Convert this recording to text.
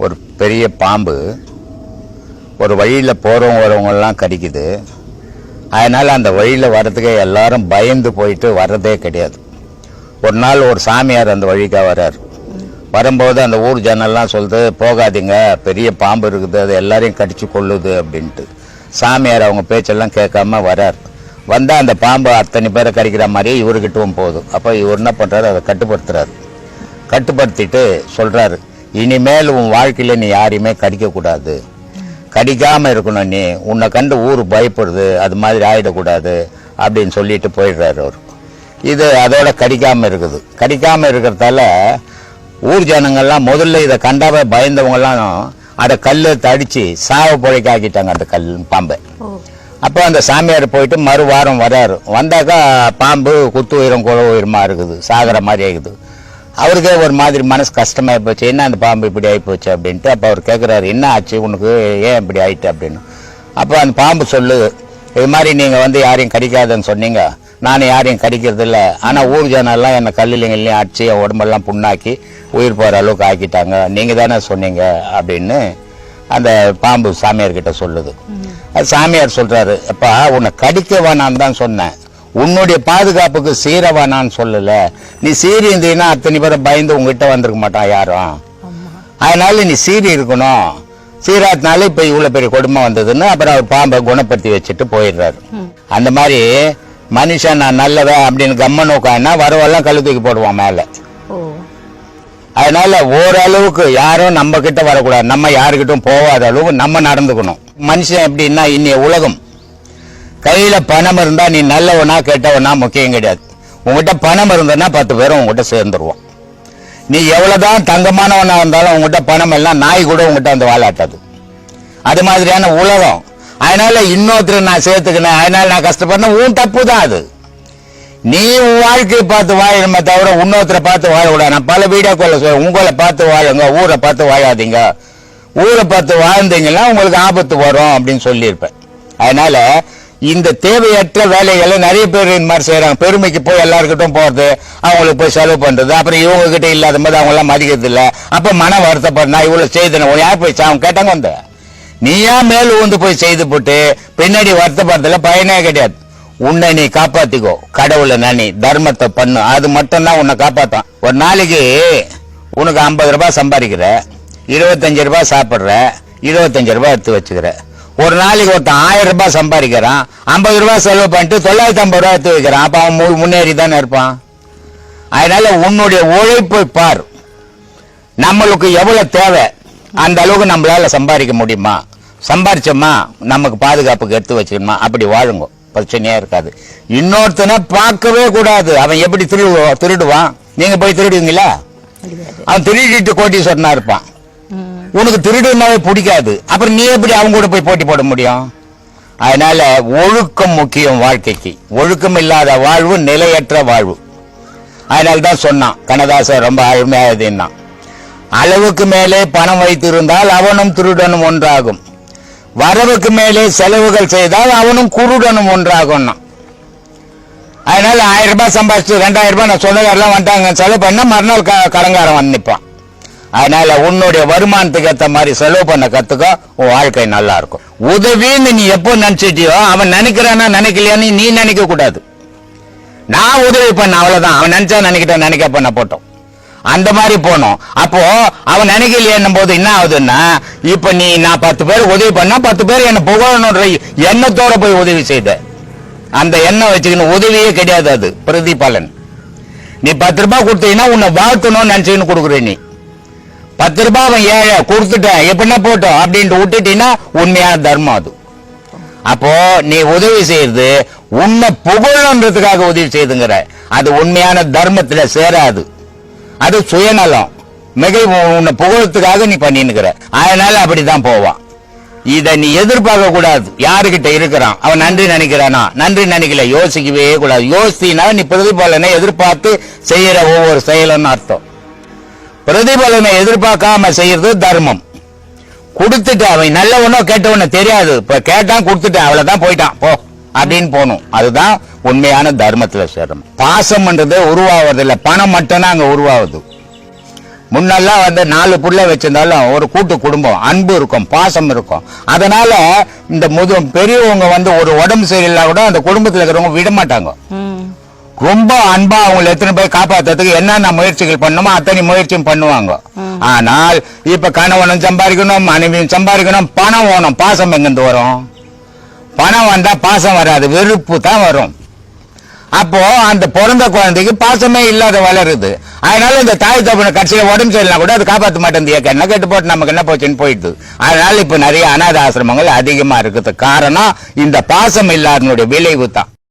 ஒரு பெரிய பாம்பு ஒரு வழியில் போகிறவங்க வரவங்கெல்லாம் கடிக்குது. அதனால் அந்த வழியில் வர்றதுக்கே எல்லாரும் பயந்து போயிட்டு வர்றதே கிடையாது. ஒரு நாள் ஒரு சாமியார் அந்த வழிக்காக வர்றார். வரும்போது அந்த ஊர் ஜனெல்லாம் சொல்லுது, போகாதீங்க, பெரிய பாம்பு இருக்குது, அது எல்லாரையும் கடிச்சு கொள்ளுது அப்படின்ட்டு. சாமியார் அவங்க பேச்செல்லாம் கேட்காம வர்றார். வந்தால் அந்த பாம்பு அத்தனை பேரை கடிக்கிற மாதிரியே இவர்கிட்டவும் போகுது. அப்போ இவர் என்ன பண்ணுறாரு, அதை கட்டுப்படுத்துறாரு. கட்டுப்படுத்திட்டு சொல்கிறாரு, இனிமேல் உன் வாழ்க்கையில் நீ யாரையுமே கடிக்கக்கூடாது, கடிக்காமல் இருக்கணும், நீ உன்னை கண்டு ஊர் பயப்படுது, அது மாதிரி ஆகிடக்கூடாது அப்படின்னு சொல்லிட்டு போயிடுறாரு அவர். இது அதோட கடிக்காமல் இருக்குது. கடிக்காமல் இருக்கிறதால ஊர் ஜனங்கள்லாம் முதல்ல இதை கண்டாவே பயந்தவங்கெல்லாம் அதை கல் தடித்து சாவு பொழைக்க ஆக்கிட்டாங்க அந்த கல் பாம்பை. அப்போ அந்த சாமியார் போயிட்டு மறு வாரம் வர்றாரு. வந்தாக்கா பாம்பு குத்து உயிரம் குல உயிரமா இருக்குது, சாகிற மாதிரி ஆகுது. அவருக்கே ஒரு மாதிரி மனசு கஷ்டமாகி போச்சு, என்ன அந்த பாம்பு இப்படி ஆகிப்போச்சு அப்படின்ட்டு. அப்போ அவர் கேட்குறாரு, என்ன ஆச்சு உனக்கு, ஏன் இப்படி ஆயிட்டு அப்படின்னு. அப்போ அந்த பாம்பு சொல்லுது, இது மாதிரி நீங்கள் யாரையும் கடிக்காதுன்னு சொன்னீங்க, நான் யாரையும் கடிக்கிறது இல்லை, ஆனால் ஊர் ஜனெல்லாம் என்னை கல்லுலைங்கள்லையும் அடிச்சு என் உடம்பெல்லாம் புண்ணாக்கி உயிர் போகிற அளவுக்கு ஆக்கிட்டாங்க, நீங்கள் தானே சொன்னீங்க அப்படின்னு அந்த பாம்பு சாமியார்கிட்ட சொல்லுது. அது சாமியார் சொல்கிறாரு, அப்பா உன்னை கடிக்க வேணான்னு தான் சொன்னேன், உன்னுடைய பாதுகாப்புக்கு சீர வேணான்னு சொல்லலை. நீ சீரி இருந்தீங்கன்னா அத்தனை பேரை பயந்து உங்ககிட்ட வந்திருக்க மாட்டான் யாரும். அதனால நீ சீரி இருக்கணும், சீராத்தினால இப்போ இவ்வளோ பெரிய கொடுமை வந்ததுன்னு அப்புறம் அவர் பாம்பை குணப்படுத்தி வச்சுட்டு போயிடுறாரு. அந்த மாதிரி மனுஷன் நான் நல்லவன் அப்படின்னு கம்ம நோக்கான்னா வரவெல்லாம் கழு தூக்கி போடுவான் மேலே. அதனால ஓரளவுக்கு யாரும் நம்ம கிட்ட வரக்கூடாது, நம்ம யாருக்கிட்டும் போகாத அளவுக்கு நம்ம நடந்துக்கணும். மனுஷன் எப்படின்னா, இன்னைய உலகம் கையில பணம் இருந்தா நீ நல்லவனா கெட்டவனா முக்கியம் கிடையாது. உங்ககிட்ட பணம் இருந்ததுன்னா 10 பேரும் உங்ககிட்ட சேர்ந்துருவோம். நீ எவ்வளவுதான் தங்கமானவனா இருந்தாலும் உங்ககிட்ட பணம் எல்லாம் நாய் கூட உங்ககிட்ட அந்த வாழாட்டாது. அது மாதிரியான உலகம். அதனால இன்னொருத்தர் நான் சேர்த்துக்கினேன், அதனால நான் கஷ்டப்படுறேன், உன் தப்பு தான் அது. நீ உன் வாழ்க்கையை பார்த்து வாழணுமே தவிர இன்னொருத்தரை பார்த்து வாழக்கூடாது. நான் பல வீடியோக்களை சொல்றேன், உங்களை பார்த்து வாழுங்க, ஊரை பார்த்து வாழாதீங்க. ஊரை பார்த்து வாழ்ந்தீங்கன்னா உங்களுக்கு ஆபத்து வரும் அப்படின்னு சொல்லியிருப்பேன். அதனால இந்த தேவையற்ற வேலைகளை நிறைய பேர் இந்த மாதிரி செய்யறாங்க. பெருமைக்கு போய் எல்லாருக்கிட்டும் போறது, அவங்களுக்கு போய் செலவு பண்றது, அப்புறம் இவங்க கிட்ட இல்லாத போது அவங்க எல்லாம் மதிக்கிறது இல்லை. அப்ப மன வருத்தப்படுறா, இவ்வளவு செய்தன யார் போய் அவங்க கேட்டாங்க, வந்த நீயா மேல் ஊந்து போய் செய்து போட்டு பின்னாடி வருத்தப்படுறதுல பயனே கிடையாது. உன்னை நீ காப்பாத்திக்கோ, கடவுளை நானி தர்மத்தை பண்ணு, அது மட்டும்தான் உன்னை காப்பாத்தான். ஒரு நாளைக்கு உனக்கு 50 ரூபாய் சம்பாதிக்கிற, 25 ரூபாய் சாப்பிட்ற, 25 ரூபாய் எடுத்து வச்சுக்கிற. ஒரு நாளைக்கு ஒருத்தன் 1000 ரூபாய் சம்பாதிக்கிறான், 50 ரூபாய் செலவு பண்ணிட்டு 950 ரூபாய் எடுத்து வைக்கிறான். அப்ப அவன் முன்னேறி தானே இருப்பான். அதனால உன்னுடைய உழைப்பை பார், நம்மளுக்கு எவ்வளவு தேவை அந்த அளவுக்கு நம்மளால சம்பாதிக்க முடியுமா, சம்பாரிச்சோமா நமக்கு பாதுகாப்புக்கு எடுத்து வச்சுக்கணுமா, அப்படி வாழுங்க, பிரச்சனையா இருக்காது. இன்னொருத்தனை பார்க்கவே கூடாது, அவன் எப்படி திருடுவான். நீங்க போய் திருடுவீங்களா? அவன் திருடிட்டு கோட்டீஸ்வரனா இருப்பான். உனக்கு திருடுனாவே பிடிக்காது, அப்புறம் நீ எப்படி அவங்க கூட போய் போட்டி போட முடியும்? அதனால ஒழுக்கம் முக்கியம் வாழ்க்கைக்கு. ஒழுக்கம் இல்லாத வாழ்வு நிலையற்ற வாழ்வு. அதனால்தான் சொன்னான் கண்ணதாசன், ரொம்ப அருமையானதுன்னா, அளவுக்கு மேலே பணம் வைத்திருந்தால் அவனும் திருடனும் ஒன்றாகும், வரவுக்கு மேலே செலவுகள் செய்தால் அவனும் குருடனும் ஒன்றாகும். அதனால 1000 ரூபாய் சம்பாதிச்சு 2000 ரூபாய் நான் சொந்தக்காரெல்லாம் வந்துட்டாங்க செலவு பண்ண மறுநாள் கடங்காரன் வந்து நிற்பான். அதனால உன்னுடைய வருமானத்துக்கு ஏற்ற மாதிரி செலவு பண்ண கத்துக்க, உன் வாழ்க்கை நல்லா இருக்கும். உதவின்னு நீ எப்போ நினைச்சிட்டியோ, அவன் நினைக்கிறானா நினைக்கலையான்னு நீ நினைக்க கூடாது. நான் உதவி பண்ண அவ்வளவுதான், அவன் நினைச்சா நினைக்கிட்ட நினைக்க பண்ண போட்டோம், அந்த மாதிரி போனோம். அப்போ அவன் நினைக்கலையேன்னும் போது என்ன ஆகுதுன்னா, இப்ப நீ நான் 10 பேர் உதவி பண்ணா 10 பேர் என்ன புகழணுன்ற எண்ணத்தோட போய் உதவி செய்த, அந்த எண்ணம் வச்சுக்கணும். உதவியே கிடையாது, அது பிரதிபலன். நீ 10 ரூபாய் கொடுத்தீங்கன்னா உன்னை வாழ்த்தணும்னு நினைச்சுன்னு கொடுக்குற. நீ 10 ரூபாய் அவன் ஏழை கொடுத்துட்டேன் எப்படின்னா போட்டோம் அப்படின்ட்டு விட்டுட்டீங்கன்னா உண்மையான தர்மம் அது. அப்போ நீ உதவி செய்யறது உன்னை புகழன்றதுக்காக உதவி செய்துங்கிற, அது உண்மையான தர்மத்துல சேராது, அது சுயநலம். மிக உன்னை புகழத்துக்காக நீ பண்ணினுக்கிற. அதனால அப்படிதான் போவான். இதை நீ எதிர்பார்க்க கூடாது. யாருகிட்ட இருக்கிறான், அவன் நன்றி நினைக்கிறானா, நன்றி நினைக்கல, யோசிக்கவே கூடாது. யோசினா நீ பிரதிபலனை எதிர்பார்த்து செய்யற ஒவ்வொரு செயலும் அர்த்தம். பிரதிபலனை எதிர்பார்க்காம செய்யறது தர்மம். கொடுத்துட்டு அவன் நல்லவனோ கெட்டவனோ தெரியாது, இப்ப கேட்டான் கொடுத்துட்டேன் அவ்வளவுதான் போயிட்டான் போ அப்படின்னு போகணும். அதுதான் உண்மையான தர்மத்துல சேரும். பாசம்ன்றது உருவாவதில்லை, பணம் மட்டும்தான் அங்க உருவாகுது. முன்னெல்லாம் வந்து 4 புள்ள வச்சிருந்தாலும் ஒரு கூட்டு குடும்பம், அன்பு இருக்கும், பாசம் இருக்கும். அதனால இந்த பெரியவங்க வந்து ஒரு உடம்பு சரியில்லை கூட அந்த குடும்பத்துல இருக்கிறவங்க விட மாட்டாங்க. ரொம்ப அன்பா அவங்களை எத்தனை போய் காப்பாத்துறதுக்கு என்னென்ன முயற்சிகள் பண்ணுமோ அத்தனை முயற்சியும் பண்ணுவாங்க. ஆனால் இப்ப கணவனும் சம்பாதிக்கணும், மனைவியும் சம்பாதிக்கணும், பணம் வேணும். பாசம் எங்கிருந்து வரும்? பணம் வந்தா பாசம் வராது, வெறுப்பு தான் வரும். அப்போ அந்த பிறந்த குழந்தைக்கு பாசமே இல்லாத வளருது. அதனால இந்த தாய் தகப்பனை கட்சியில உடம்பு சரியில்லை கூட அது காப்பாற்ற மாட்டேன், என்ன கேட்டு போட்டு நமக்கு என்ன போச்சுன்னு போயிடுது. அதனால இப்ப நிறைய அநாத ஆசிரமங்கள் அதிகமா இருக்குது. காரணம் இந்த பாசம் இல்லாதனுடைய விளைவு தான்.